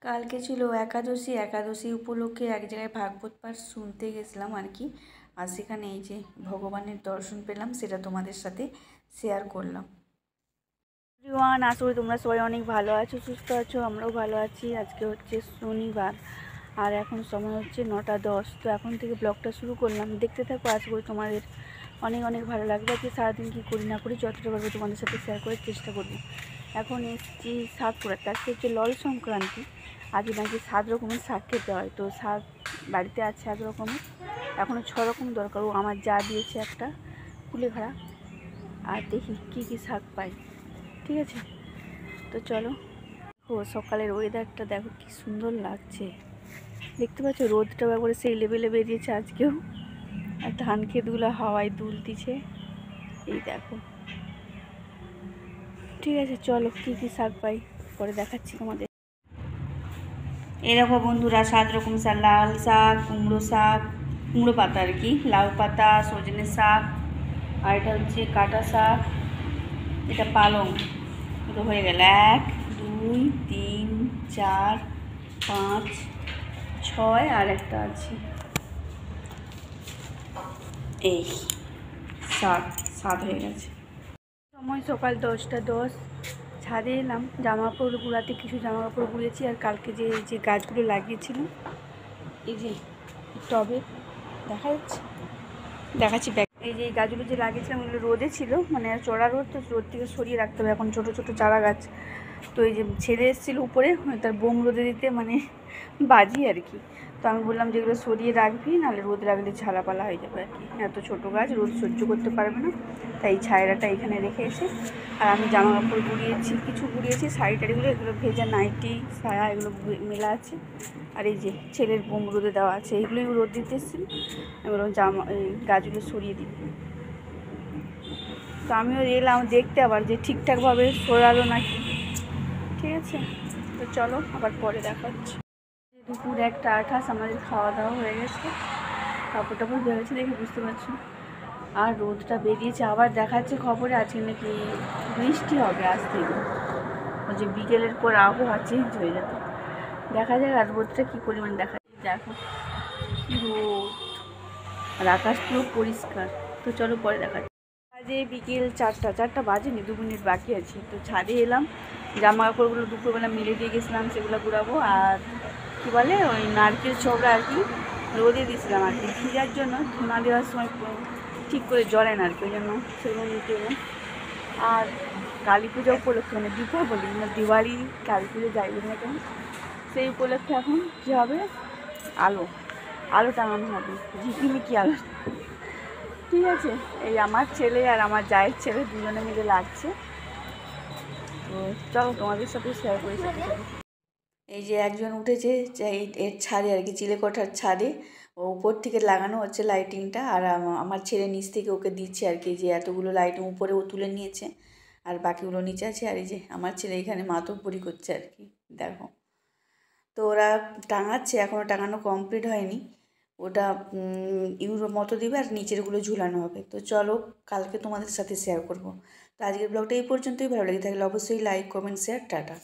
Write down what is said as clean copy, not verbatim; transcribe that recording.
কালকে ছিল একাদশী। একাদশী উপলক্ষে এক জায়গায় ভাগবত পাঠ শুনতে গেছিলাম আর কি। আর সেখানে এই যে ভগবানের দর্শন পেলাম, সেটা তোমাদের সাথে শেয়ার করলাম। এভরিওয়ান, আশা করি তোমরা সবাই অনেক ভালো আছো, সুস্থ আছো। আমরাও ভালো আছি। আজকে হচ্ছে শনিবার আর এখন সময় হচ্ছে 9:10। তো এখন থেকে ব্লগটা শুরু করলাম, দেখতে থাকো। আশা করি তোমাদের অনেক অনেক ভালো লাগবে। আজকে সারাদিন কী করি না করি যতটা পারবো তোমাদের সাথে শেয়ার করার চেষ্টা করবো। এখন এসেছি শাক কুড়াতে। আজকে হচ্ছে লল সংক্রান্তি। আজকে নাকি 7 রকমের শাক খেতে হয়। তো শাক বাড়িতে আছে 1 রকমের, এখনও 6 রকম দরকার। ও আমার যা দিয়েছে একটা কুলেখাড়া। আর দেখি কী কী শাক পাই, ঠিক আছে? তো চলো। ও সকালের ওয়েদারটা দেখো কি সুন্দর লাগছে, দেখতে পাচ্ছ? রোদটাও একবারে সেই লেভেলে বেরিয়েছে আজকেও। আর ধান ক্ষেতগুলো হাওয়ায় দুলতিছে, এই দেখো। ঠিক আছে, চলো কী কী শাক পাই পরে দেখাচ্ছি তোমাদের। এই দেখো বন্ধুরা, 7 রকম শাক। লাল শাক, কুমড়ো শাক, কুমড়ো পাতা আর কি, লাউ পাতা, সজনে শাক, আর এটা হচ্ছে কাঁটা শাক, এটা পালং। তো হয়ে গেল 1 2 3 4 5 6, আর একটা আছে এই 7 হয়ে গেছে। সময় সকাল 10:10। ছাদে এলাম জামা কাপড় গুঁড়াতে। কিছু জামা কাপড় গুঁড়েছি। আর কালকে যে গাছগুলো লাগিয়েছিলাম, এই যে টবে দেখা যাচ্ছে, দেখাচ্ছি ব্যাগ। এই যে গাছগুলো যে লাগিয়েছিলাম ওগুলো রোদে ছিল, মানে চড়া রোদ, তো রোদ থেকে সরিয়ে রাখতে হবে। এখন ছোটো ছোটো চারা গাছ। তো এই যে ছেড়ে এসেছিলো উপরে, তার বোম রোদে দিতে মানে বাজি আর কি। তো আমি বললাম যেগুলো সরিয়ে রাখবি, নাহলে রোদ রাখলে ঝালাপালা হয়ে যাবে আর কি। এত ছোটো গাছ রোদ সহ্য করতে পারবে না, তাই ছায়রাটা এখানে রেখে এসে। আর আমি জামা কাপড় গুঁড়িয়েছি, কিছু গুঁড়িয়েছি, শাড়ি টাড়িগুলো, এগুলো ভেজা নাইটি সায়া এগুলো মেলা আছে। আর এই যে ছেলের বোম রোদে দেওয়া আছে, এইগুলোই রোদ দিতে এসেছিল। আমি বললাম জামা এই গাছগুলো সরিয়ে দিই। তো আমিও এলাম দেখতে আবার যে ঠিকঠাকভাবে সরালো নাকি। ঠিক আছে, তো চলো আবার পরে দেখা হচ্ছে। দুপুর 1:28 আমাদের খাওয়া দাওয়া হয়ে গেছে, কাপড় টাপড় ধুয়ে গেছে দেখে বুঝতে পারছি। আর রোদটা বেরিয়েছে, আবার দেখাচ্ছে খবরে আজকে নাকি বৃষ্টি হবে আজ থেকে। ওই যে বিকেলের পর আবহাওয়া চেঞ্জ হয়ে যাবে, দেখা যাক। আর রোদটা কী পরিমাণ দেখা যায়, দেখো কী রোদ। আর আকাশ পুরো পরিষ্কার। তো চলো পরে দেখা যাচ্ছে। বাজে বিকেল 4টা বাজেনি, 2 মিনিট বাকি আছে। তো ছাদে এলাম, জামা কাপড়গুলো দুপুরবেলা মিলে দিয়ে গেছিলাম, সেগুলো গুঁড়াবো। আর কী বলে ওই নারকেল ছোবড়া আর কি রোদে দিয়েছিলাম আর কি, ভিজার জন্য। ধুনা দেওয়ার সময় ঠিক করে জ্বলে না আর কি, ওই জন্য সেগুলো নিতে এলাম। আর কালী পূজা উপলক্ষে, মানে দীপাবলি না দিওয়ালি, কালী পুজো যাই বলি না কেন, সেই উপলক্ষে এখন কী হবে, আলো টাঙানো হবে, ঝিকিমিকি আলো। ঠিক আছে, এই আমার ছেলে আর আমার জায়ের ছেলে দুজনে মিলে লাগছে। তো চলো তোমাদের সাথে শেয়ার করি সাথে সাথে। এই যে একজন উঠেছে এর ছাদে আর কি, চিলেকোঠার ছাদে। ও উপর থেকে লাগানো হচ্ছে লাইটিংটা, আর আমার ছেলে নিচ থেকে ওকে দিচ্ছে আর কি, যে এতগুলো লাইটিং উপরে ও তুলে নিয়েছে আর বাকিগুলো নিচে আছে। আর এই যে আমার ছেলে এখানে মাতব্বরি করছে আর কি, দেখো। তো ওরা টাঙাচ্ছে, এখনও টাঙানো কমপ্লিট হয়নি। ওটা ইউরো মতো দিবে আর নিচেরগুলো ঝুলানো হবে। তো চলো কালকে তোমাদের সাথে শেয়ার করব। তো আজকের ব্লগটা এই পর্যন্তই। ভালো লেগে থাকলে অবশ্যই লাইক, কমেন্ট, শেয়ার, টাটা।